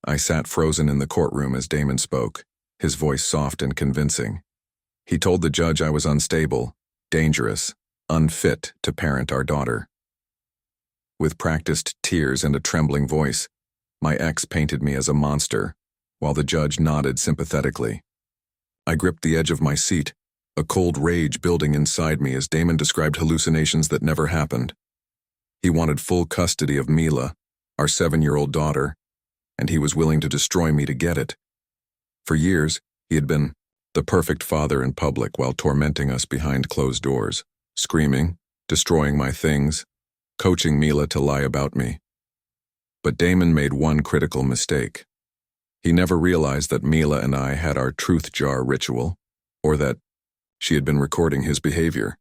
I sat frozen in the courtroom as Damon spoke, his voice soft and convincing. He told the judge I was unstable, dangerous, unfit to parent our daughter. With practiced tears and a trembling voice, my ex painted me as a monster, while the judge nodded sympathetically. I gripped the edge of my seat, a cold rage building inside me as Damon described hallucinations that never happened. He wanted full custody of Mila, our 7-year-old daughter, and he was willing to destroy me to get it. For years, he had been the perfect father in public while tormenting us behind closed doors, screaming, destroying my things, coaching Mila to lie about me. But Damon made one critical mistake. He never realized that Mila and I had our truth jar ritual, or that she had been recording his behavior.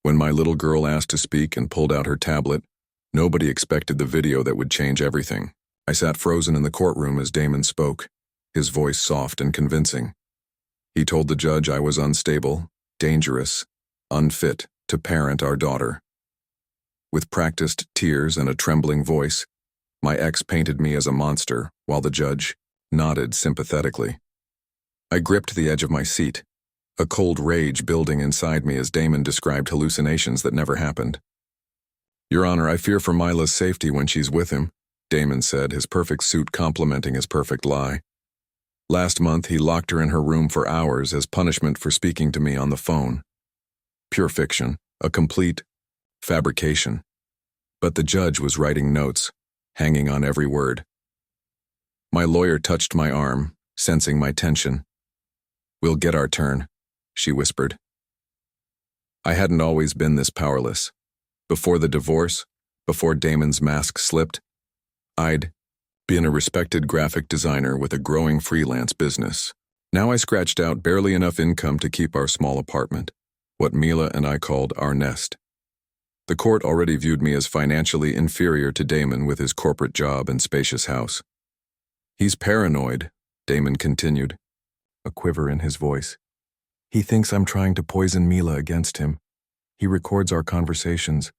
When my little girl asked to speak and pulled out her tablet, nobody expected the video that would change everything. I sat frozen in the courtroom as Damon spoke, his voice soft and convincing. He told the judge I was unstable, dangerous, unfit to parent our daughter. With practiced tears and a trembling voice, my ex painted me as a monster, while the judge nodded sympathetically. I gripped the edge of my seat, a cold rage building inside me as Damon described hallucinations that never happened. "Your Honor, I fear for Mila's safety when she's with him," Damon said, his perfect suit complementing his perfect lie. "Last month, he locked her in her room for hours as punishment for speaking to me on the phone. Pure fiction, a complete fabrication. But the judge was writing notes, hanging on every word. My lawyer touched my arm, sensing my tension. "We'll get our turn," she whispered. I hadn't always been this powerless. Before the divorce, before Damon's mask slipped, I'd been a respected graphic designer with a growing freelance business. Now I scratched out barely enough income to keep our small apartment, what Mila and I called our nest. The court already viewed me as financially inferior to Damon with his corporate job and spacious house. "He's paranoid," Damon continued, a quiver in his voice. "He thinks I'm trying to poison Mila against him. He records our conversations.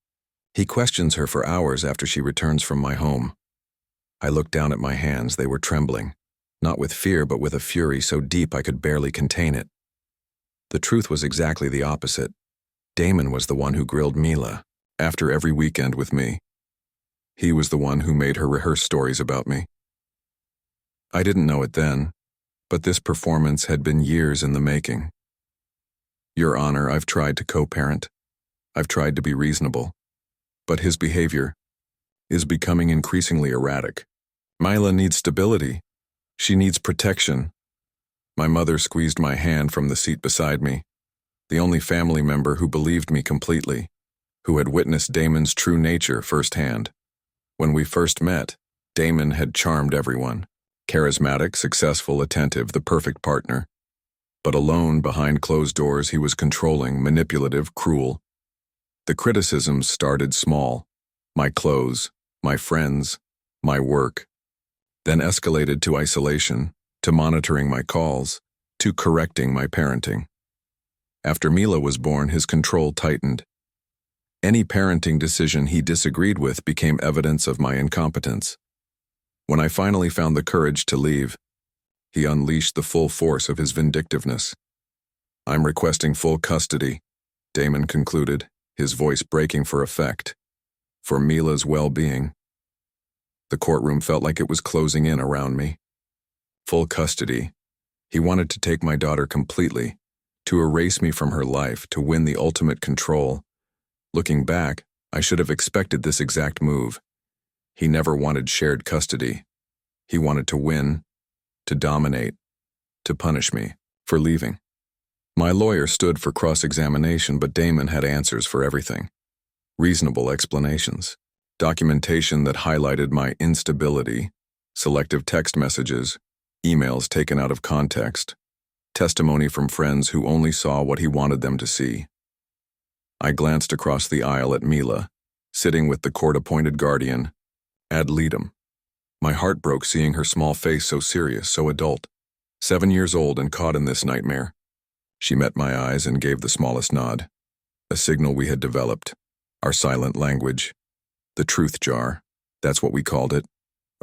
He questions her for hours after she returns from my home." I looked down at my hands. They were trembling, not with fear but with a fury so deep I could barely contain it. The truth was exactly the opposite. Damon was the one who grilled Mila, after every weekend with me. He was the one who made her rehearse stories about me. I didn't know it then, but this performance had been years in the making. "Your Honor, I've tried to co-parent. I've tried to be reasonable. But his behavior is becoming increasingly erratic. Mila needs stability. She needs protection." My mother squeezed my hand from the seat beside me, the only family member who believed me completely, who had witnessed Damon's true nature firsthand. When we first met, Damon had charmed everyone. Charismatic, successful, attentive, the perfect partner. But alone, behind closed doors, he was controlling, manipulative, cruel. The criticisms started small. My clothes, my friends, my work. Then escalated to isolation, to monitoring my calls, to correcting my parenting. After Mila was born, his control tightened. Any parenting decision he disagreed with became evidence of my incompetence. When I finally found the courage to leave, he unleashed the full force of his vindictiveness. "I'm requesting full custody," Damon concluded, his voice breaking for effect. "For Mila's well-being." The courtroom felt like it was closing in around me. Full custody. He wanted to take my daughter completely, to erase me from her life, to win the ultimate control. Looking back, I should have expected this exact move. He never wanted shared custody. He wanted to win, to dominate, to punish me for leaving. My lawyer stood for cross-examination, but Damon had answers for everything. Reasonable explanations. Documentation that highlighted my instability, selective text messages, emails taken out of context, testimony from friends who only saw what he wanted them to see. I glanced across the aisle at Mila, sitting with the court-appointed guardian, ad litem. My heart broke seeing her small face so serious, so adult. 7 years old and caught in this nightmare. She met my eyes and gave the smallest nod. A signal we had developed. Our silent language. The truth jar. That's what we called it.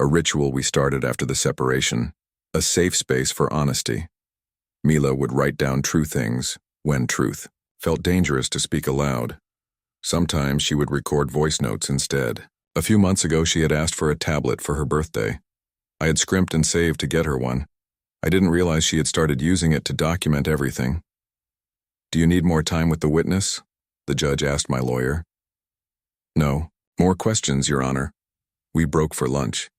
a ritual we started after the separation, a safe space for honesty. Mila would write down true things, when truth felt dangerous to speak aloud. Sometimes she would record voice notes instead. A few months ago, she had asked for a tablet for her birthday. I had scrimped and saved to get her one. I didn't realize she had started using it to document everything. "Do you need more time with the witness?" the judge asked my lawyer. "No, more questions, Your Honor." We broke for lunch.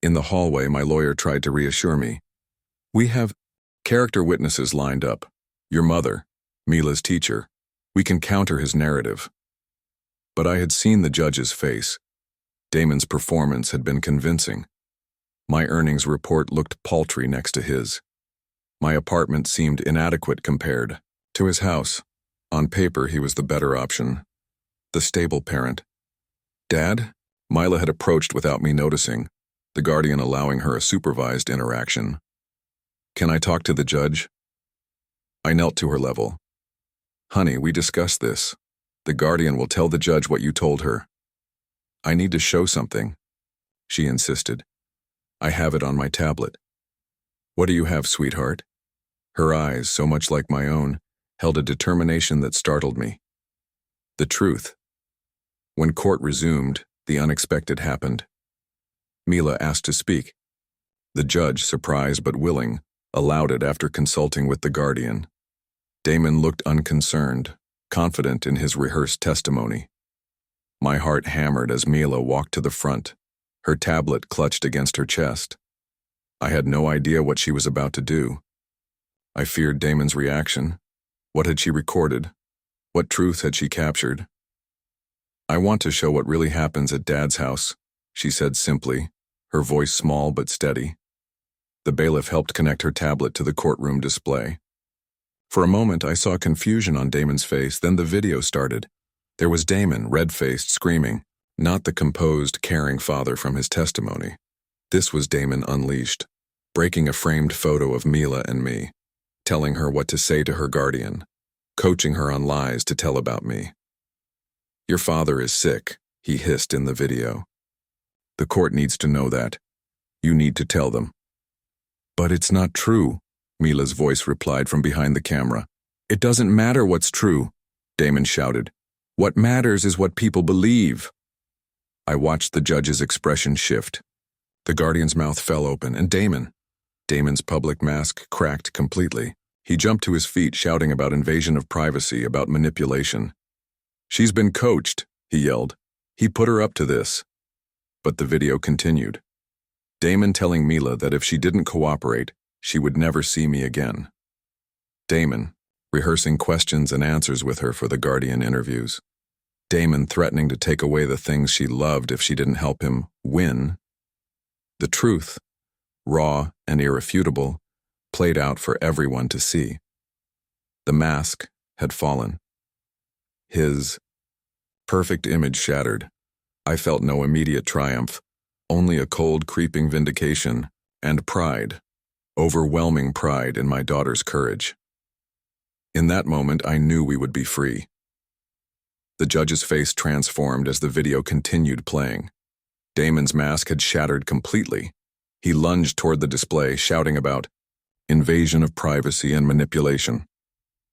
In the hallway, my lawyer tried to reassure me. "We have character witnesses lined up. Your mother, Mila's teacher. We can counter his narrative." But I had seen the judge's face. Damon's performance had been convincing. My earnings report looked paltry next to his. My apartment seemed inadequate compared to his house. On paper, he was the better option, the stable parent. "Dad?" Mila had approached without me noticing, the guardian allowing her a supervised interaction. "Can I talk to the judge?" I knelt to her level. "Honey, we discussed this. The guardian will tell the judge what you told her." "I need to show something," she insisted. "I have it on my tablet." "What do you have, sweetheart?" Her eyes, so much like my own, held a determination that startled me. The truth. When court resumed, the unexpected happened. Mila asked to speak. The judge, surprised but willing, allowed it after consulting with the guardian. Damon looked unconcerned, confident in his rehearsed testimony. My heart hammered as Mila walked to the front, her tablet clutched against her chest. I had no idea what she was about to do. I feared Damon's reaction. What had she recorded? What truth had she captured? "I want to show what really happens at Dad's house," she said simply, her voice small but steady. The bailiff helped connect her tablet to the courtroom display. For a moment, I saw confusion on Damon's face, then the video started. There was Damon, red-faced, screaming, not the composed, caring father from his testimony. This was Damon unleashed, breaking a framed photo of Mila and me, telling her what to say to her guardian, coaching her on lies to tell about me. "Your father is sick," he hissed in the video. "The court needs to know that. You need to tell them." "But it's not true," Mila's voice replied from behind the camera. "It doesn't matter what's true," Damon shouted. "What matters is what people believe." I watched the judge's expression shift. The guardian's mouth fell open, and Damon's public mask cracked completely. He jumped to his feet, shouting about invasion of privacy, about manipulation. "She's been coached," he yelled. "He put her up to this." But the video continued. Damon telling Mila that if she didn't cooperate, she would never see me again. Damon, rehearsing questions and answers with her for the guardian interviews. Damon threatening to take away the things she loved if she didn't help him win. The truth, raw and irrefutable, played out for everyone to see. The mask had fallen. His perfect image shattered. I felt no immediate triumph, only a cold, creeping vindication and pride, overwhelming pride in my daughter's courage. In that moment, I knew we would be free. The judge's face transformed as the video continued playing. Damon's mask had shattered completely. He lunged toward the display, shouting about invasion of privacy and manipulation.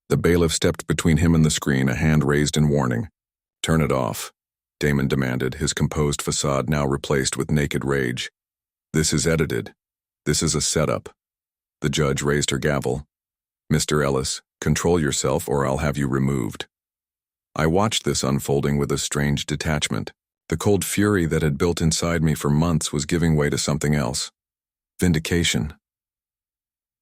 The bailiff stepped between him and the screen, a hand raised in warning. "Turn it off," Damon demanded, his composed facade now replaced with naked rage. "This is edited. This is a setup." The judge raised her gavel. "Mr. Ellis, control yourself or I'll have you removed." I watched this unfolding with a strange detachment. The cold fury that had built inside me for months was giving way to something else. Vindication.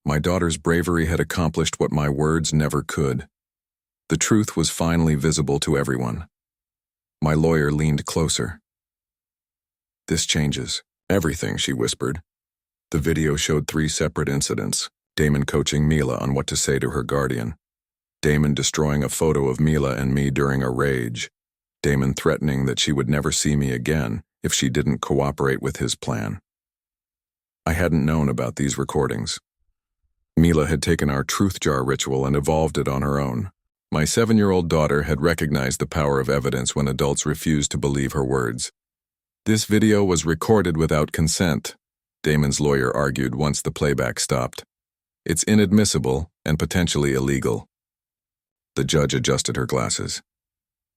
My daughter's bravery had accomplished what my words never could. The truth was finally visible to everyone. My lawyer leaned closer. "This changes everything," she whispered. The video showed 3 separate incidents. Damon coaching Mila on what to say to her guardian. Damon destroying a photo of Mila and me during a rage. Damon threatening that she would never see me again if she didn't cooperate with his plan. I hadn't known about these recordings. Mila had taken our truth jar ritual and evolved it on her own. My 7-year-old daughter had recognized the power of evidence when adults refused to believe her words. This video was recorded without consent, Damon's lawyer argued once the playback stopped. It's inadmissible and potentially illegal. The judge adjusted her glasses.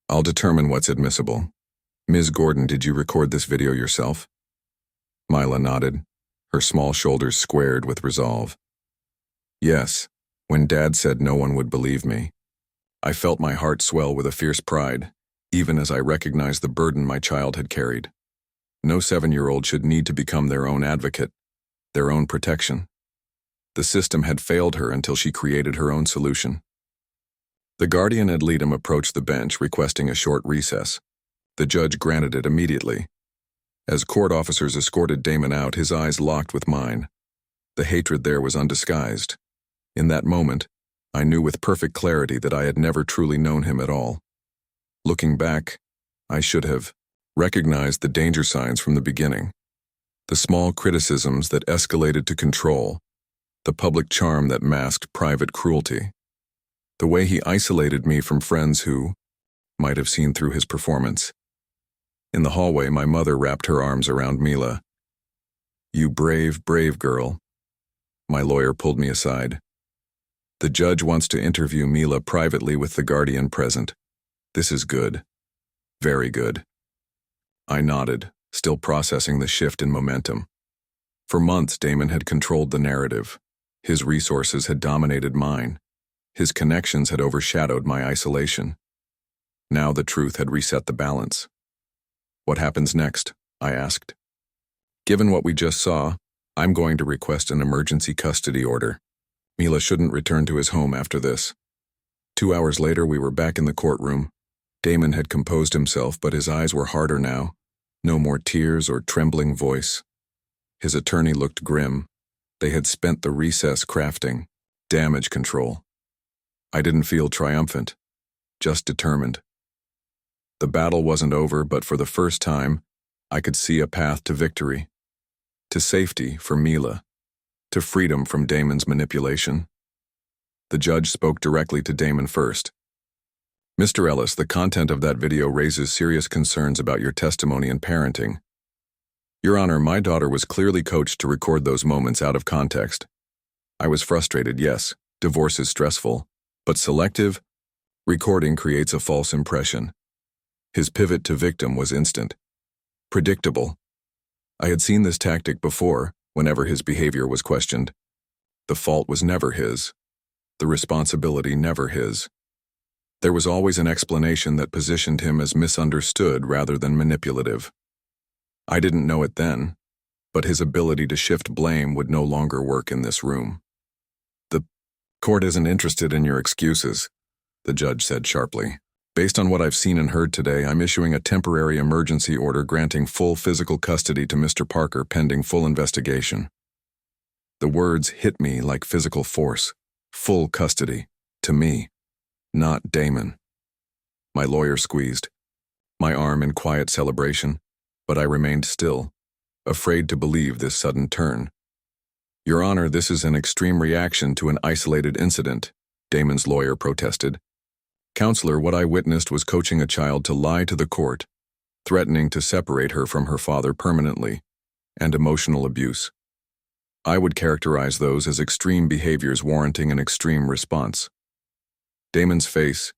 I'll determine what's admissible. Ms. Gordon, did you record this video yourself? Mila nodded, her small shoulders squared with resolve. Yes, when Dad said no one would believe me. I felt my heart swell with a fierce pride, even as I recognized the burden my child had carried. No 7-year-old should need to become their own advocate, their own protection. The system had failed her until she created her own solution. The guardian ad litem approached the bench requesting a short recess. The judge granted it immediately. As court officers escorted Damon out, his eyes locked with mine. The hatred there was undisguised. In that moment, I knew with perfect clarity that I had never truly known him at all. Looking back, I should have recognized the danger signs from the beginning. The small criticisms that escalated to control, the public charm that masked private cruelty. The way he isolated me from friends who might have seen through his performance. In the hallway, my mother wrapped her arms around Mila. You brave, brave girl. My lawyer pulled me aside. The judge wants to interview Mila privately with the guardian present. This is good. Very good. I nodded, still processing the shift in momentum. For months, Damon had controlled the narrative. His resources had dominated mine. His connections had overshadowed my isolation. Now the truth had reset the balance. What happens next? I asked. Given what we just saw, I'm going to request an emergency custody order. Mila shouldn't return to his home after this. 2 hours later, we were back in the courtroom. Damon had composed himself, but his eyes were harder now. No more tears or trembling voice. His attorney looked grim. They had spent the recess crafting damage control. I didn't feel triumphant, just determined. The battle wasn't over, but for the first time, I could see a path to victory. To safety for Mila. To freedom from Damon's manipulation. The judge spoke directly to Damon first. Mr. Ellis, the content of that video raises serious concerns about your testimony and parenting. Your Honor, my daughter was clearly coached to record those moments out of context. I was frustrated, yes, divorce is stressful, but selective recording creates a false impression. His pivot to victim was instant. Predictable. I had seen this tactic before, whenever his behavior was questioned. The fault was never his. The responsibility never his. There was always an explanation that positioned him as misunderstood rather than manipulative. I didn't know it then, but his ability to shift blame would no longer work in this room. The court isn't interested in your excuses, the judge said sharply. Based on what I've seen and heard today, I'm issuing a temporary emergency order granting full physical custody to Mr. Parker pending full investigation. The words hit me like physical force. Full custody. To me. Not Damon. My lawyer squeezed, my arm in quiet celebration, but I remained still, afraid to believe this sudden turn. Your Honor, this is an extreme reaction to an isolated incident, Damon's lawyer protested. Counselor, what I witnessed was coaching a child to lie to the court, threatening to separate her from her father permanently, and emotional abuse. I would characterize those as extreme behaviors warranting an extreme response. Damon's face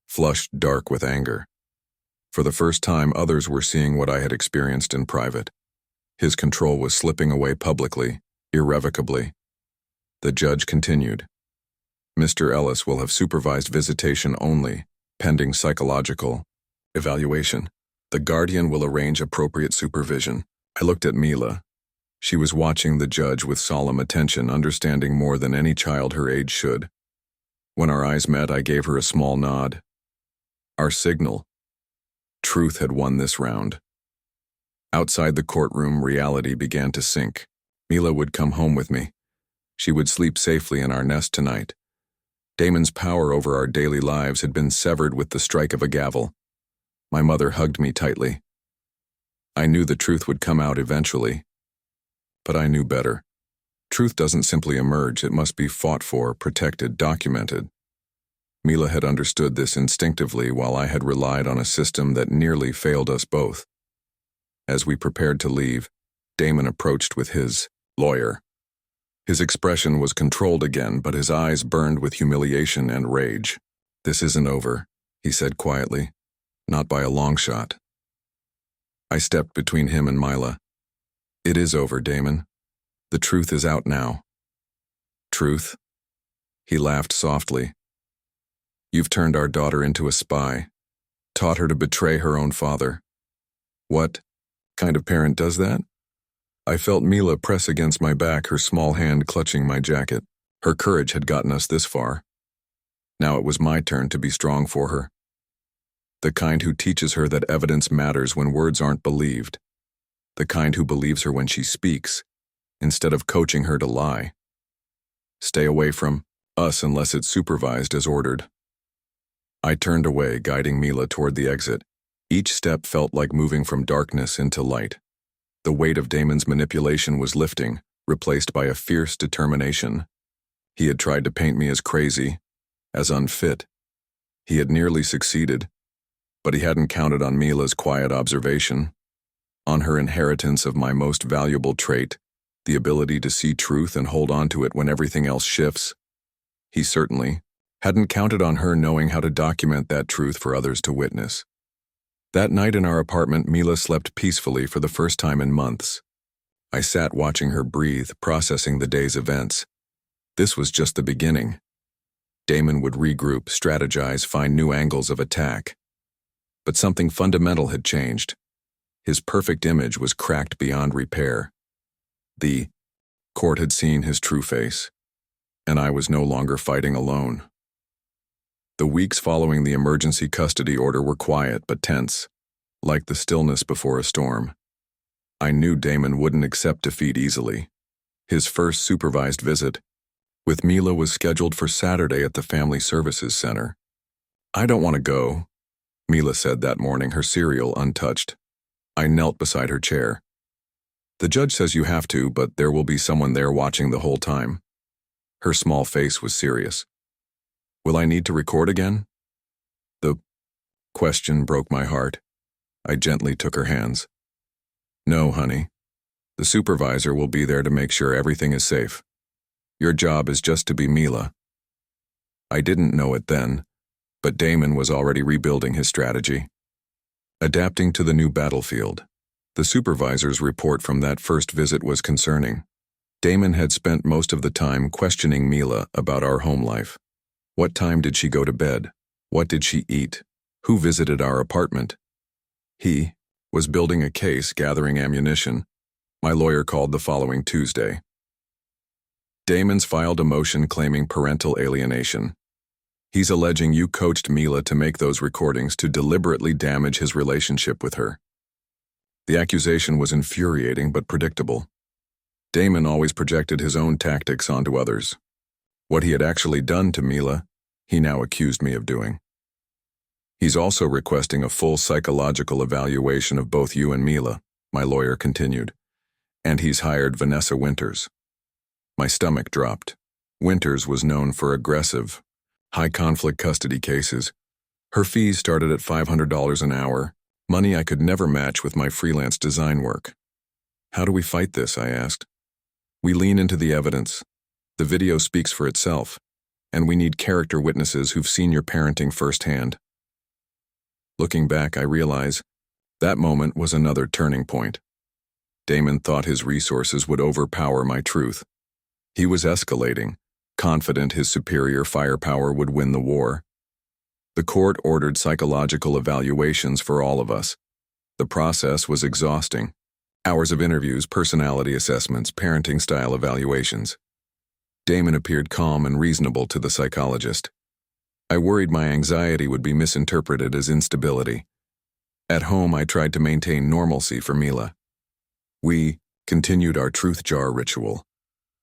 flushed dark with anger. For the first time, others were seeing what I had experienced in private. His control was slipping away publicly, irrevocably. The judge continued. Mr. Ellis will have supervised visitation only, pending psychological evaluation. The guardian will arrange appropriate supervision. I looked at Mila. She was watching the judge with solemn attention, understanding more than any child her age should. When our eyes met, I gave her a small nod. Our signal. Truth had won this round. Outside the courtroom, reality began to sink. Mila would come home with me. She would sleep safely in our nest tonight. Damon's power over our daily lives had been severed with the strike of a gavel. My mother hugged me tightly. I knew the truth would come out eventually. But I knew better. Truth doesn't simply emerge, it must be fought for, protected, documented. Mila had understood this instinctively while I had relied on a system that nearly failed us both. As we prepared to leave, Damon approached with his lawyer. His expression was controlled again, but his eyes burned with humiliation and rage. "This isn't over," he said quietly. "Not by a long shot." I stepped between him and Mila. "It is over, Damon. The truth is out now." "Truth?" He laughed softly. "You've turned our daughter into a spy, taught her to betray her own father. What kind of parent does that?" I felt Mila press against my back, her small hand clutching my jacket. Her courage had gotten us this far. Now it was my turn to be strong for her. The kind who teaches her that evidence matters when words aren't believed. The kind who believes her when she speaks, instead of coaching her to lie. Stay away from us unless it's supervised as ordered. I turned away, guiding Mila toward the exit. Each step felt like moving from darkness into light. The weight of Damon's manipulation was lifting, replaced by a fierce determination. He had tried to paint me as crazy, as unfit. He had nearly succeeded, but he hadn't counted on Mila's quiet observation, on her inheritance of my most valuable trait, the ability to see truth and hold on to it when everything else shifts. He certainly hadn't counted on her knowing how to document that truth for others to witness. That night in our apartment, Mila slept peacefully for the first time in months. I sat watching her breathe, processing the day's events. This was just the beginning. Damon would regroup, strategize, find new angles of attack. But something fundamental had changed. His perfect image was cracked beyond repair. The court had seen his true face, and I was no longer fighting alone. The weeks following the emergency custody order were quiet but tense, like the stillness before a storm. I knew Damon wouldn't accept defeat easily. His first supervised visit with Mila was scheduled for Saturday at the Family Services Center. "I don't want to go," Mila said that morning, her cereal untouched. I knelt beside her chair. "The judge says you have to, but there will be someone there watching the whole time." Her small face was serious. "Will I need to record again?" The question broke my heart. I gently took her hands. "No, honey. The supervisor will be there to make sure everything is safe. Your job is just to be Mila." I didn't know it then, but Damon was already rebuilding his strategy. Adapting to the new battlefield. The supervisor's report from that first visit was concerning. Damon had spent most of the time questioning Mila about our home life. What time did she go to bed? What did she eat? Who visited our apartment? He was building a case, gathering ammunition. My lawyer called the following Tuesday. Damon's filed a motion claiming parental alienation. He's alleging you coached Mila to make those recordings to deliberately damage his relationship with her. The accusation was infuriating but predictable. Damon always projected his own tactics onto others. What he had actually done to Mila, he now accused me of doing. He's also requesting a full psychological evaluation of both you and Mila, my lawyer continued. And he's hired Vanessa Winters. My stomach dropped. Winters was known for aggressive, high-conflict custody cases. Her fees started at $500 an hour, money I could never match with my freelance design work. "How do we fight this?" I asked. "We lean into the evidence. The video speaks for itself, and we need character witnesses who've seen your parenting firsthand." Looking back, I realize that moment was another turning point. Damon thought his resources would overpower my truth. He was escalating, confident his superior firepower would win the war. The court ordered psychological evaluations for all of us. The process was exhausting. Hours of interviews, personality assessments, parenting style evaluations. Damon appeared calm and reasonable to the psychologist. I worried my anxiety would be misinterpreted as instability. At home, I tried to maintain normalcy for Mila. We continued our truth jar ritual,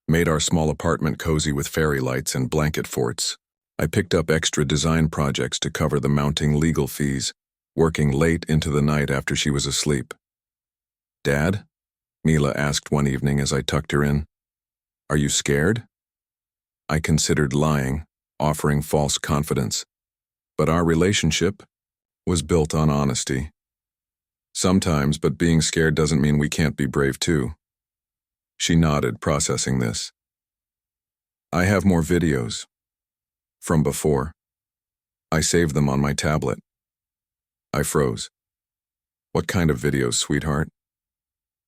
made our small apartment cozy with fairy lights and blanket forts. I picked up extra design projects to cover the mounting legal fees, working late into the night after she was asleep. "Dad?" Mila asked one evening as I tucked her in. "Are you scared?" I considered lying, offering false confidence. But our relationship was built on honesty. Sometimes, but being scared doesn't mean we can't be brave too. She nodded, processing this. I have more videos. From before. I saved them on my tablet. I froze. What kind of videos, sweetheart?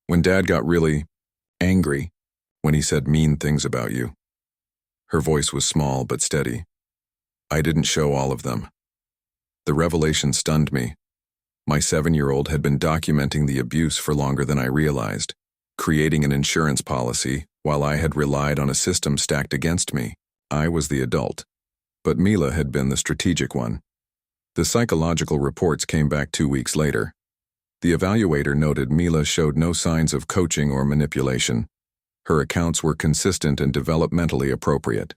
When Dad got really angry, when he said mean things about you. Her voice was small but steady. I didn't show all of them. The revelation stunned me. My 7-year-old had been documenting the abuse for longer than I realized, creating an insurance policy while I had relied on a system stacked against me. I was the adult, but Mila had been the strategic one. The psychological reports came back 2 weeks later. The evaluator noted Mila showed no signs of coaching or manipulation. Her accounts were consistent and developmentally appropriate.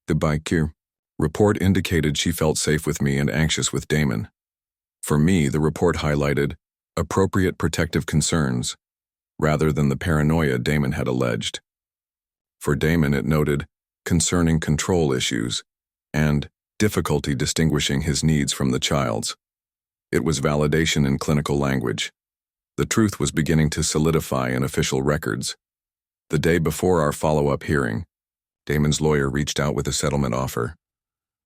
The BIQ report indicated she felt safe with me and anxious with Damon. For me, the report highlighted appropriate protective concerns, rather than the paranoia Damon had alleged. For Damon, it noted concerning control issues and difficulty distinguishing his needs from the child's. It was validation in clinical language. The truth was beginning to solidify in official records. The day before our follow-up hearing, Damon's lawyer reached out with a settlement offer.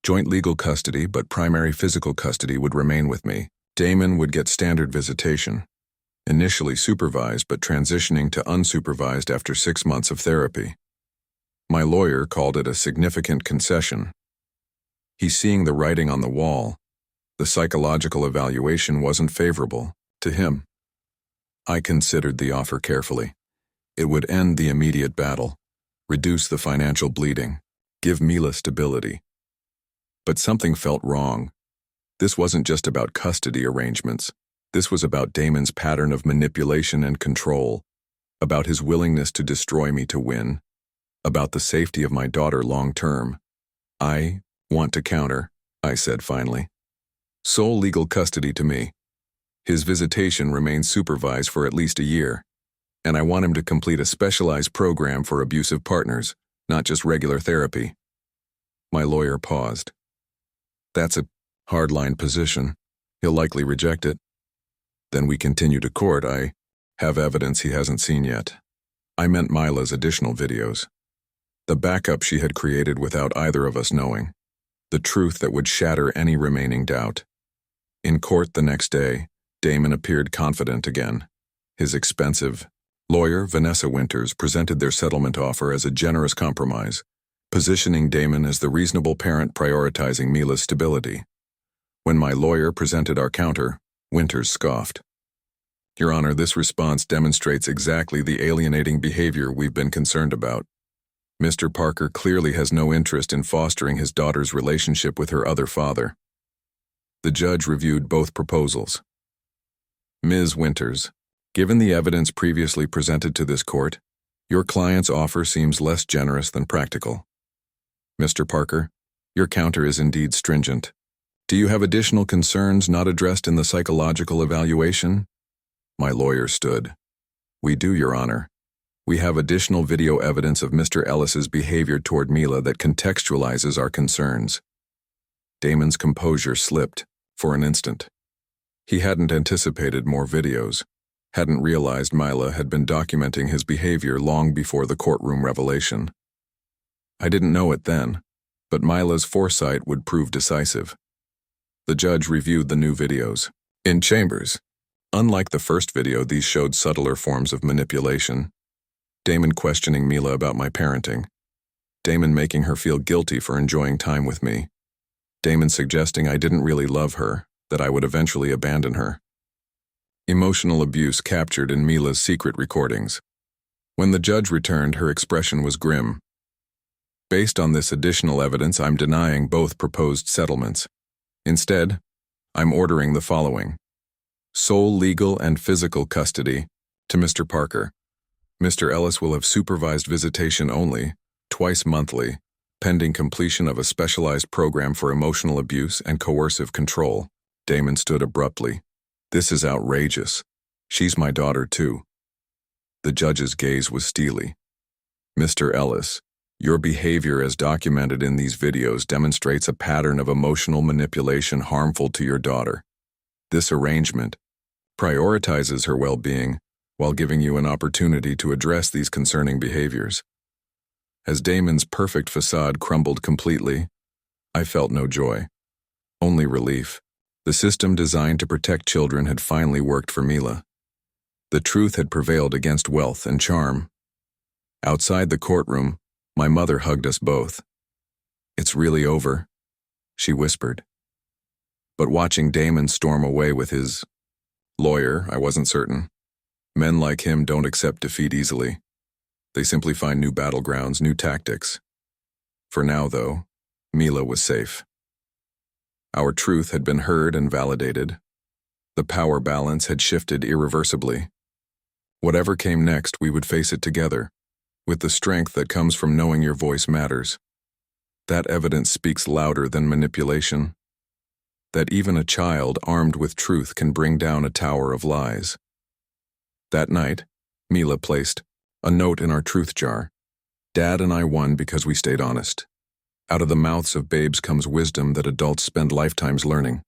Joint legal custody, but primary physical custody would remain with me. Damon would get standard visitation, initially supervised but transitioning to unsupervised after 6 months of therapy. My lawyer called it a significant concession. He's seeing the writing on the wall. The psychological evaluation wasn't favorable to him. I considered the offer carefully. It would end the immediate battle, reduce the financial bleeding, give Mila stability. But something felt wrong. This wasn't just about custody arrangements. This was about Damon's pattern of manipulation and control, about his willingness to destroy me to win, about the safety of my daughter long term. I want to counter, I said finally. Sole legal custody to me. His visitation remains supervised for at least a year, and I want him to complete a specialized program for abusive partners, not just regular therapy. My lawyer paused. That's a hardline position. He'll likely reject it. Then we continue to court. I have evidence he hasn't seen yet. I meant Mila's additional videos. The backup she had created without either of us knowing. The truth that would shatter any remaining doubt. In court the next day, Damon appeared confident again. His expensive lawyer, Vanessa Winters, presented their settlement offer as a generous compromise, positioning Damon as the reasonable parent prioritizing Mila's stability. When my lawyer presented our counter, Winters scoffed. Your Honor, this response demonstrates exactly the alienating behavior we've been concerned about. Mr. Parker clearly has no interest in fostering his daughter's relationship with her other father. The judge reviewed both proposals. Ms. Winters, given the evidence previously presented to this court, your client's offer seems less generous than practical. Mr. Parker, your counter is indeed stringent. Do you have additional concerns not addressed in the psychological evaluation? My lawyer stood. We do, Your Honor. We have additional video evidence of Mr. Ellis's behavior toward Mila that contextualizes our concerns. Damon's composure slipped for an instant. He hadn't anticipated more videos, hadn't realized Mila had been documenting his behavior long before the courtroom revelation. I didn't know it then, but Mila's foresight would prove decisive. The judge reviewed the new videos. In chambers, unlike the first video, these showed subtler forms of manipulation. Damon questioning Mila about my parenting. Damon making her feel guilty for enjoying time with me. Damon suggesting I didn't really love her, that I would eventually abandon her. Emotional abuse captured in Mila's secret recordings. When the judge returned, her expression was grim. Based on this additional evidence, I'm denying both proposed settlements. Instead, I'm ordering the following. Sole legal and physical custody to Mr. Parker. Mr. Ellis will have supervised visitation only, twice monthly, pending completion of a specialized program for emotional abuse and coercive control. Damon stood abruptly. This is outrageous. She's my daughter too. The judge's gaze was steely. Mr. Ellis, your behavior as documented in these videos demonstrates a pattern of emotional manipulation harmful to your daughter. This arrangement, prioritizes her well-being while giving you an opportunity to address these concerning behaviors. As Damon's perfect facade crumbled completely, I felt no joy, only relief. The system designed to protect children had finally worked for Mila. The truth had prevailed against wealth and charm. Outside the courtroom, my mother hugged us both. "It's really over," she whispered. But watching Damon storm away with his lawyer, I wasn't certain. Men like him don't accept defeat easily. They simply find new battlegrounds, new tactics. For now, though, Mila was safe. Our truth had been heard and validated. The power balance had shifted irreversibly. Whatever came next, we would face it together, with the strength that comes from knowing your voice matters. That evidence speaks louder than manipulation. That even a child armed with truth can bring down a tower of lies. That night, Mila placed a note in our truth jar. "Dad and I won because we stayed honest. Out of the mouths of babes comes wisdom that adults spend lifetimes learning.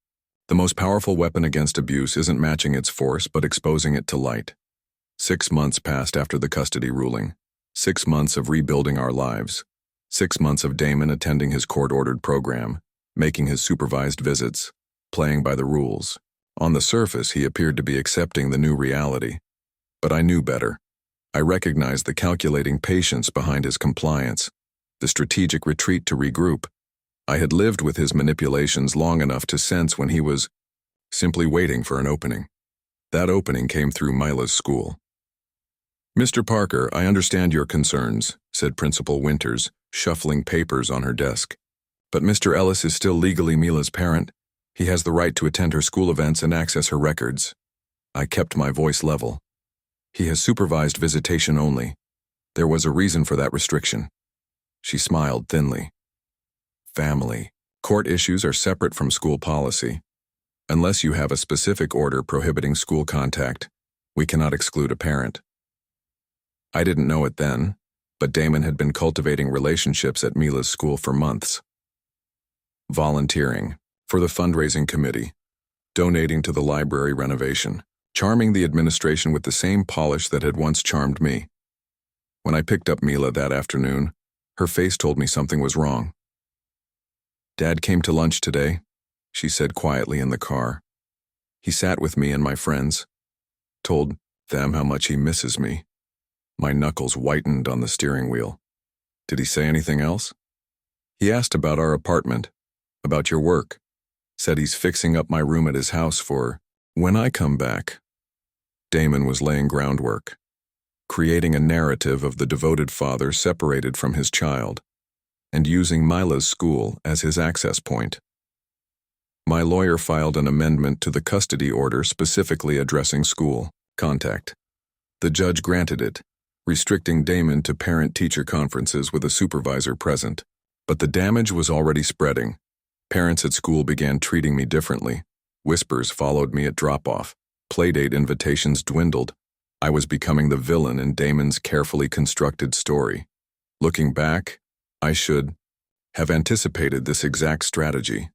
The most powerful weapon against abuse isn't matching its force, but exposing it to light." 6 months passed after the custody ruling. 6 months of rebuilding our lives. 6 months of Damon attending his court-ordered program, making his supervised visits, playing by the rules. On the surface, he appeared to be accepting the new reality. But I knew better. I recognized the calculating patience behind his compliance, the strategic retreat to regroup. I had lived with his manipulations long enough to sense when he was simply waiting for an opening. That opening came through Mila's school. "Mr. Parker, I understand your concerns," said Principal Winters, shuffling papers on her desk. "But Mr. Ellis is still legally Mila's parent. He has the right to attend her school events and access her records." I kept my voice level. "He has supervised visitation only. There was a reason for that restriction." She smiled thinly. "Family. Court issues are separate from school policy. Unless you have a specific order prohibiting school contact, we cannot exclude a parent." I didn't know it then, but Damon had been cultivating relationships at Mila's school for months. Volunteering for the fundraising committee, donating to the library renovation, charming the administration with the same polish that had once charmed me. When I picked up Mila that afternoon, her face told me something was wrong. "Dad came to lunch today," she said quietly in the car. "He sat with me and my friends, told them how much he misses me." My knuckles whitened on the steering wheel. "Did he say anything else?" "He asked about our apartment, about your work. Said he's fixing up my room at his house for when I come back." Damon was laying groundwork, creating a narrative of the devoted father separated from his child, and using Mila's school as his access point. My lawyer filed an amendment to the custody order specifically addressing school contact. The judge granted it, restricting Damon to parent-teacher conferences with a supervisor present. But the damage was already spreading. Parents at school began treating me differently. Whispers followed me at drop-off. Playdate invitations dwindled. I was becoming the villain in Damon's carefully constructed story. Looking back, I should have anticipated this exact strategy.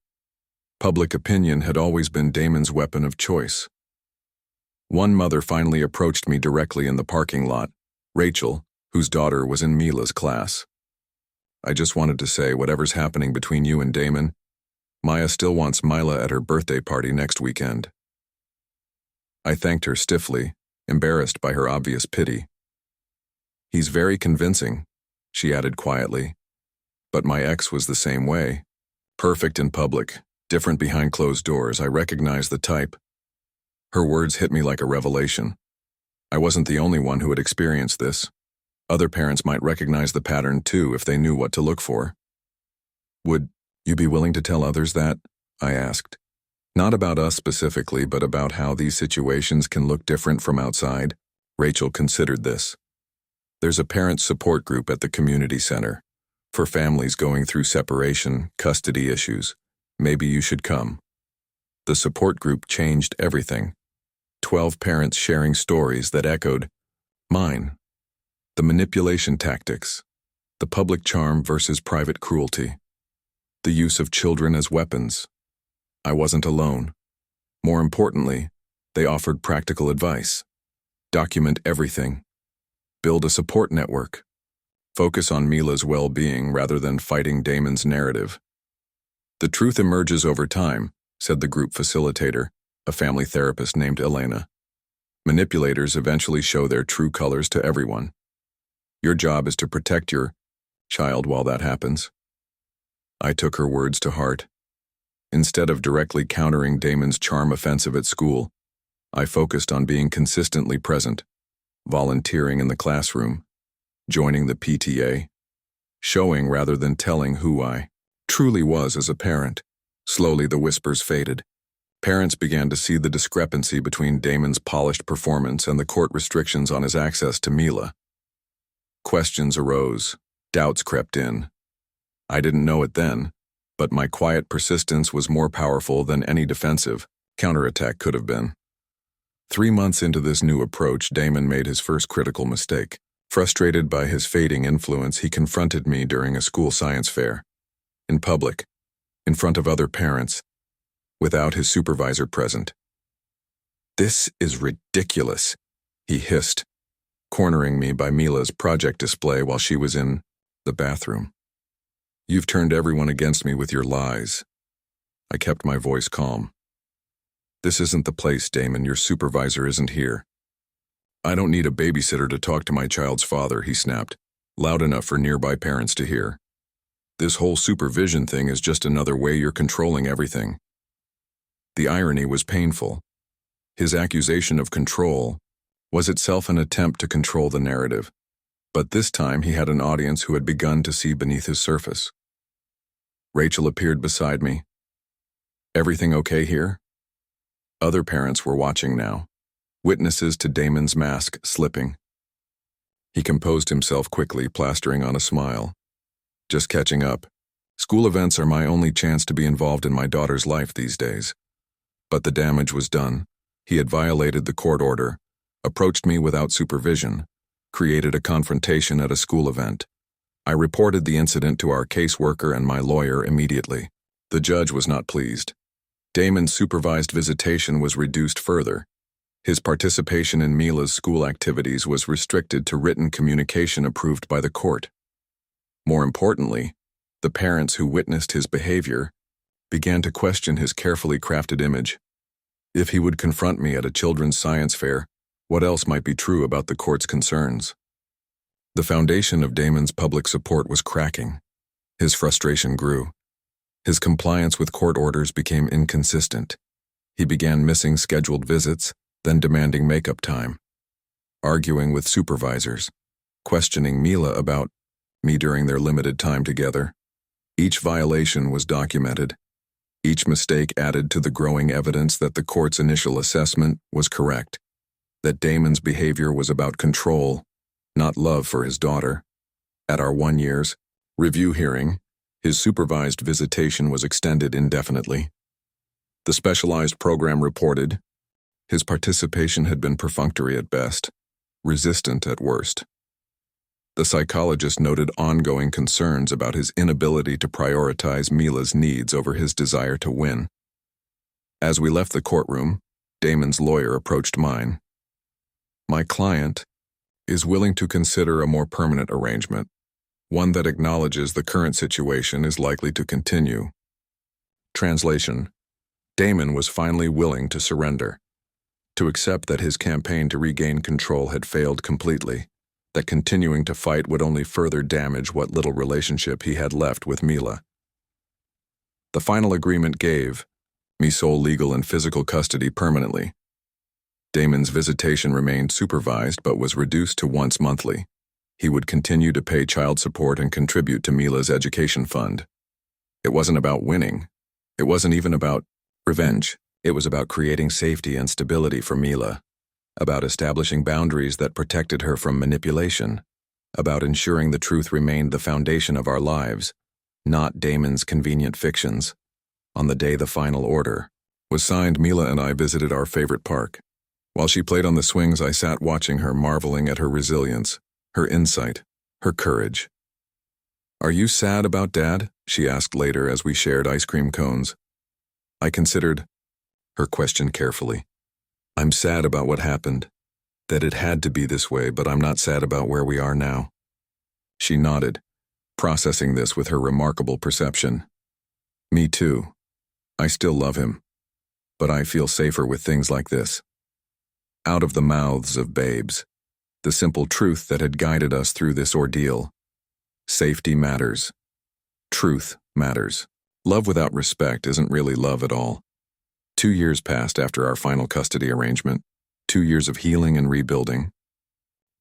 Public opinion had always been Damon's weapon of choice. One mother finally approached me directly in the parking lot, Rachel, whose daughter was in Mila's class. "I just wanted to say, whatever's happening between you and Damon, Maya still wants Mila at her birthday party next weekend." I thanked her stiffly, embarrassed by her obvious pity. "He's very convincing," she added quietly. "But my ex was the same way. Perfect in public, different behind closed doors. I recognized the type." Her words hit me like a revelation. I wasn't the only one who had experienced this. Other parents might recognize the pattern too if they knew what to look for. "Would you be willing to tell others that?" I asked. "Not about us specifically, but about how these situations can look different from outside." Rachel considered this. "There's a parent support group at the community center for families going through separation, custody issues. Maybe you should come." The support group changed everything. 12 parents sharing stories that echoed mine. The manipulation tactics, the public charm versus private cruelty, the use of children as weapons. I wasn't alone. More importantly, They offered practical advice. Document everything. Build a support network. Focus on Mila's well-being rather than fighting Damon's narrative. The truth emerges over time, said the group facilitator, a family therapist named Elena. Manipulators eventually show their true colors to everyone. Your job is to protect your child while that happens. I took her words to heart. Instead of directly countering Damon's charm offensive at school, I focused on being consistently present, volunteering in the classroom, joining the PTA, showing rather than telling who I truly was as a parent. Slowly the whispers faded. Parents began to see the discrepancy between Damon's polished performance and the court restrictions on his access to Mila. Questions arose, doubts crept in. I didn't know it then, but my quiet persistence was more powerful than any defensive counterattack could have been. 3 months into this new approach, Damon made his first critical mistake. Frustrated by his fading influence, he confronted me during a school science fair. In public, in front of other parents, without his supervisor present. "This is ridiculous," he hissed, cornering me by Mila's project display while she was in the bathroom. "You've turned everyone against me with your lies." I kept my voice calm. "This isn't the place, Damon. Your supervisor isn't here." "I don't need a babysitter to talk to my child's father," he snapped, loud enough for nearby parents to hear. "This whole supervision thing is just another way you're controlling everything." The irony was painful. His accusation of control was itself an attempt to control the narrative, but this time he had an audience who had begun to see beneath his surface. Rachel appeared beside me. "Everything okay here?" Other parents were watching now, witnesses to Damon's mask slipping. He composed himself quickly, plastering on a smile. "Just catching up. School events are my only chance to be involved in my daughter's life these days." But the damage was done. He had violated the court order, approached me without supervision, created a confrontation at a school event. I reported the incident to our caseworker and my lawyer immediately. The judge was not pleased. Damon's supervised visitation was reduced further. His participation in Mila's school activities was restricted to written communication approved by the court. More importantly, the parents who witnessed his behavior began to question his carefully crafted image. If he would confront me at a children's science fair, what else might be true about the court's concerns? The foundation of Damon's public support was cracking. His frustration grew. His compliance with court orders became inconsistent. He began missing scheduled visits, then demanding makeup time, arguing with supervisors, questioning Mila about me during their limited time together. Each violation was documented. Each mistake added to the growing evidence that the court's initial assessment was correct, that Damon's behavior was about control, not love for his daughter. At our 1 year's review hearing, his supervised visitation was extended indefinitely. The specialized program reported his participation had been perfunctory at best, resistant at worst. The psychologist noted ongoing concerns about his inability to prioritize Mila's needs over his desire to win. As we left the courtroom, Damon's lawyer approached mine. "My client is willing to consider a more permanent arrangement, one that acknowledges the current situation is likely to continue." Translation: Damon was finally willing to surrender, to accept that his campaign to regain control had failed completely, that continuing to fight would only further damage what little relationship he had left with Mila. The final agreement gave me sole legal and physical custody permanently. Damon's visitation remained supervised but was reduced to once monthly. He would continue to pay child support and contribute to Mila's education fund. It wasn't about winning. It wasn't even about revenge. It was about creating safety and stability for Mila, about establishing boundaries that protected her from manipulation, about ensuring the truth remained the foundation of our lives, not Damon's convenient fictions. On the day the final order was signed, Mila and I visited our favorite park. While she played on the swings, I sat watching her, marveling at her resilience, her insight, her courage. "Are you sad about Dad?" she asked later as we shared ice cream cones. I considered her question carefully. I'm sad about what happened, that it had to be this way, but I'm not sad about where we are now. She nodded, processing this with her remarkable perception. Me too. I still love him, but I feel safer with things like this. Out of the mouths of babes, the simple truth that had guided us through this ordeal. Safety matters. Truth matters. Love without respect isn't really love at all. 2 years passed after our final custody arrangement. 2 years of healing and rebuilding.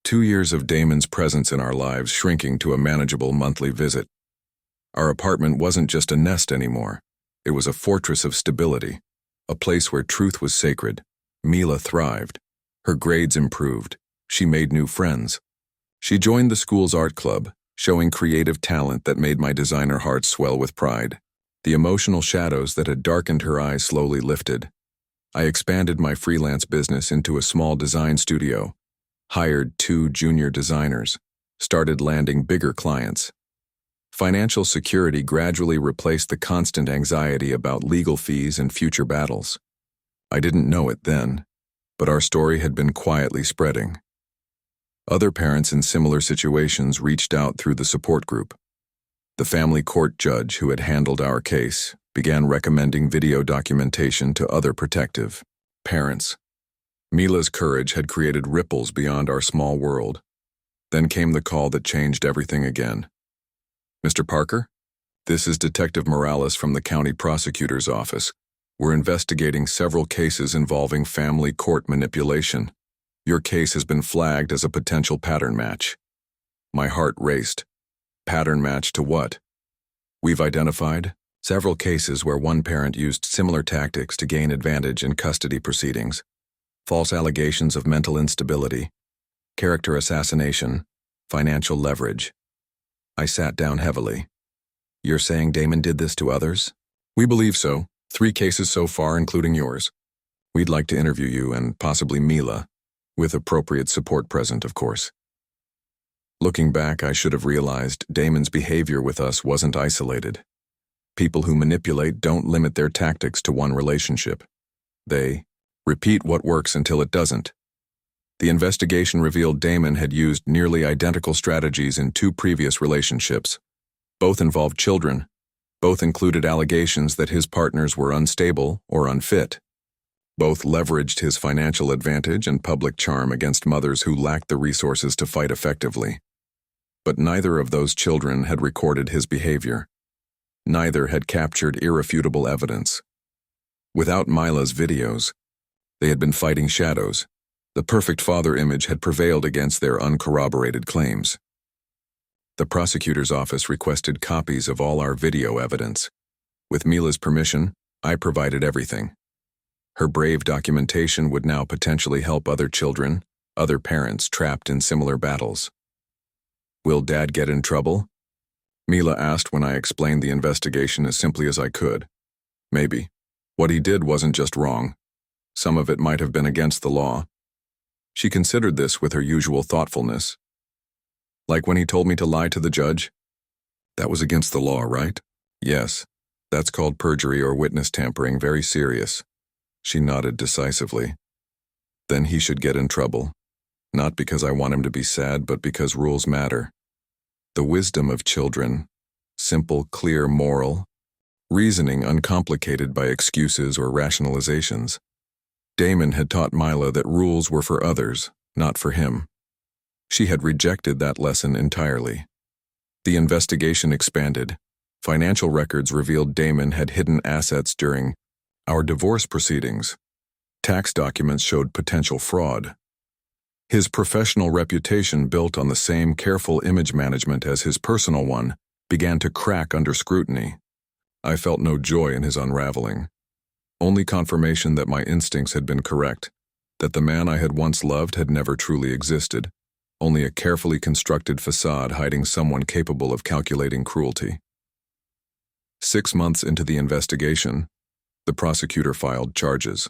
2 years of Damon's presence in our lives shrinking to a manageable monthly visit. Our apartment wasn't just a nest anymore. It was a fortress of stability, a place where truth was sacred. Mila thrived. Her grades improved. She made new friends. She joined the school's art club, showing creative talent that made my designer heart swell with pride. The emotional shadows that had darkened her eyes slowly lifted. I expanded my freelance business into a small design studio, hired 2 junior designers, started landing bigger clients. Financial security gradually replaced the constant anxiety about legal fees and future battles. I didn't know it then, but our story had been quietly spreading. Other parents in similar situations reached out through the support group. The family court judge who had handled our case began recommending video documentation to other protective parents. Mila's courage had created ripples beyond our small world. Then came the call that changed everything again. Mr. Parker, this is Detective Morales from the county prosecutor's office. We're investigating several cases involving family court manipulation. Your case has been flagged as a potential pattern match. My heart raced. Pattern match to what? We've identified several cases where one parent used similar tactics to gain advantage in custody proceedings. False allegations of mental instability, character assassination, financial leverage. I sat down heavily. You're saying Damon did this to others? We believe so. 3 cases so far, including yours. We'd like to interview you and possibly Mila, with appropriate support present, of course. Looking back, I should have realized Damon's behavior with us wasn't isolated. People who manipulate don't limit their tactics to one relationship. They repeat what works until it doesn't. The investigation revealed Damon had used nearly identical strategies in 2 previous relationships. Both involved children. Both included allegations that his partners were unstable or unfit. Both leveraged his financial advantage and public charm against mothers who lacked the resources to fight effectively. But neither of those children had recorded his behavior. Neither had captured irrefutable evidence. Without Mila's videos, they had been fighting shadows. The perfect father image had prevailed against their uncorroborated claims. The prosecutor's office requested copies of all our video evidence. With Mila's permission, I provided everything. Her brave documentation would now potentially help other children, other parents trapped in similar battles. Will Dad get in trouble? Mila asked when I explained the investigation as simply as I could. Maybe. What he did wasn't just wrong. Some of it might have been against the law. She considered this with her usual thoughtfulness. Like when he told me to lie to the judge? That was against the law, right? Yes. That's called perjury or witness tampering, very serious. She nodded decisively. Then he should get in trouble. Not because I want him to be sad, but because rules matter. The wisdom of children, simple, clear, moral, reasoning uncomplicated by excuses or rationalizations. Damon had taught Mila that rules were for others, not for him. She had rejected that lesson entirely. The investigation expanded. Financial records revealed Damon had hidden assets during our divorce proceedings. Tax documents showed potential fraud. His professional reputation, built on the same careful image management as his personal one, began to crack under scrutiny. I felt no joy in his unraveling. Only confirmation that my instincts had been correct, that the man I had once loved had never truly existed, only a carefully constructed facade hiding someone capable of calculating cruelty. 6 months into the investigation, the prosecutor filed charges.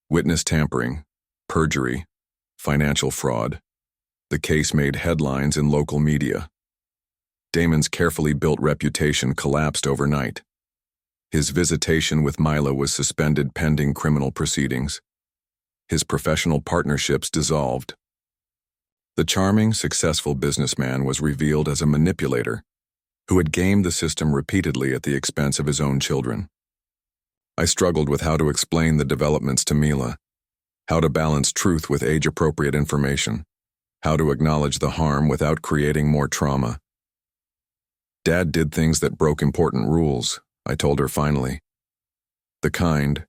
Witness tampering, perjury, financial fraud. The case made headlines in local media. Damon's carefully built reputation collapsed overnight. His visitation with Mila was suspended pending criminal proceedings. His professional partnerships dissolved. The charming, successful businessman was revealed as a manipulator who had gamed the system repeatedly at the expense of his own children. I struggled with how to explain the developments to Mila, how to balance truth with age-appropriate information, how to acknowledge the harm without creating more trauma. Dad did things that broke important rules, I told her finally. The kind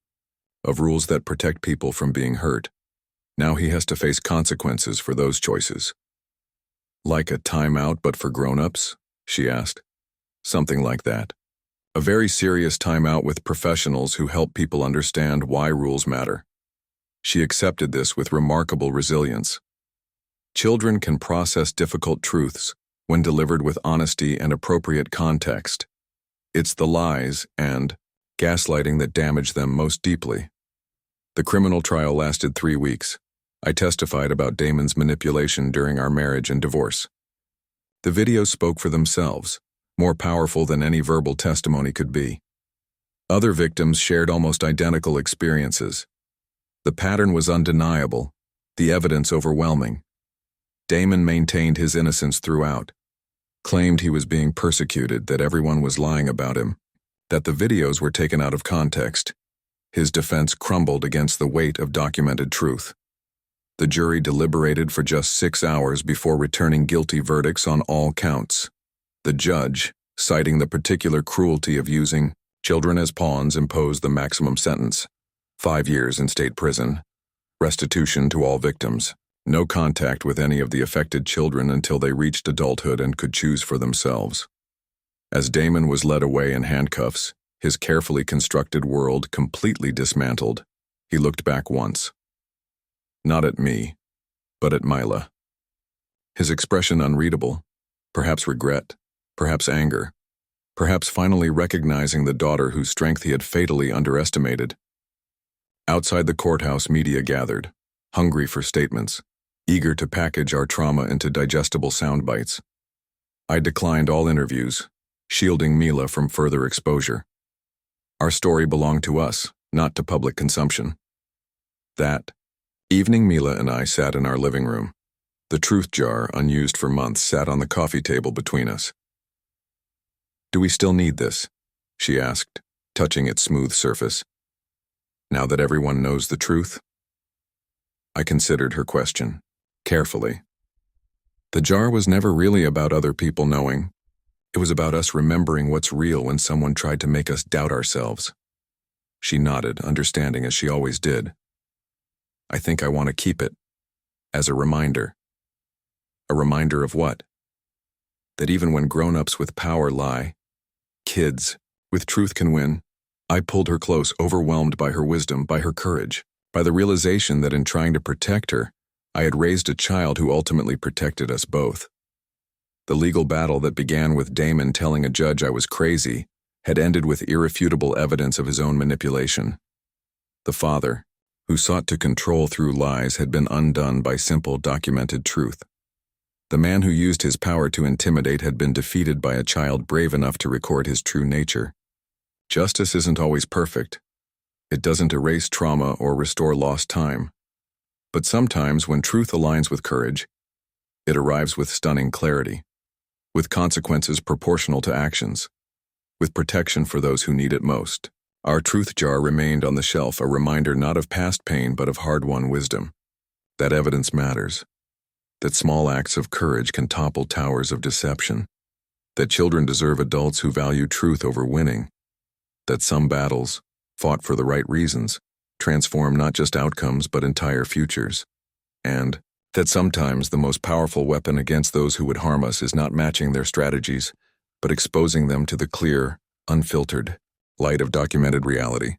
of rules that protect people from being hurt. Now he has to face consequences for those choices. Like a timeout but for grown-ups? She asked. Something like that. A very serious timeout with professionals who help people understand why rules matter. She accepted this with remarkable resilience. Children can process difficult truths when delivered with honesty and appropriate context. It's the lies and gaslighting that damage them most deeply. The criminal trial lasted 3 weeks. I testified about Damon's manipulation during our marriage and divorce. The videos spoke for themselves, more powerful than any verbal testimony could be. Other victims shared almost identical experiences. The pattern was undeniable, the evidence overwhelming. Damon maintained his innocence throughout, claimed he was being persecuted, that everyone was lying about him, that the videos were taken out of context. His defense crumbled against the weight of documented truth. The jury deliberated for just 6 hours before returning guilty verdicts on all counts. The judge, citing the particular cruelty of using children as pawns, imposed the maximum sentence: 5 years in state prison, restitution to all victims, no contact with any of the affected children until they reached adulthood and could choose for themselves. As Damon was led away in handcuffs, his carefully constructed world completely dismantled, he looked back once. Not at me, but at Mila. His expression unreadable, perhaps regret, perhaps anger, perhaps finally recognizing the daughter whose strength he had fatally underestimated. Outside the courthouse, media gathered, hungry for statements, eager to package our trauma into digestible sound bites. I declined all interviews, shielding Mila from further exposure. Our story belonged to us, not to public consumption. That evening, Mila and I sat in our living room. The truth jar, unused for months, sat on the coffee table between us. "Do we still need this?" she asked, touching its smooth surface. "Now that everyone knows the truth?" I considered her question, carefully. The jar was never really about other people knowing. It was about us remembering what's real when someone tried to make us doubt ourselves. She nodded, understanding as she always did. "I think I want to keep it. As a reminder." A reminder of what? That even when grown-ups with power lie, kids with truth can win. I pulled her close, overwhelmed by her wisdom, by her courage, by the realization that in trying to protect her, I had raised a child who ultimately protected us both. The legal battle that began with Damon telling a judge I was crazy had ended with irrefutable evidence of his own manipulation. The father, who sought to control through lies, had been undone by simple, documented truth. The man who used his power to intimidate had been defeated by a child brave enough to record his true nature. Justice isn't always perfect. It doesn't erase trauma or restore lost time. But sometimes, when truth aligns with courage, it arrives with stunning clarity, with consequences proportional to actions, with protection for those who need it most. Our truth jar remained on the shelf, a reminder not of past pain but of hard-won wisdom. That evidence matters. That small acts of courage can topple towers of deception. That children deserve adults who value truth over winning. That some battles, fought for the right reasons, transform not just outcomes but entire futures. And that sometimes the most powerful weapon against those who would harm us is not matching their strategies, but exposing them to the clear, unfiltered light of documented reality.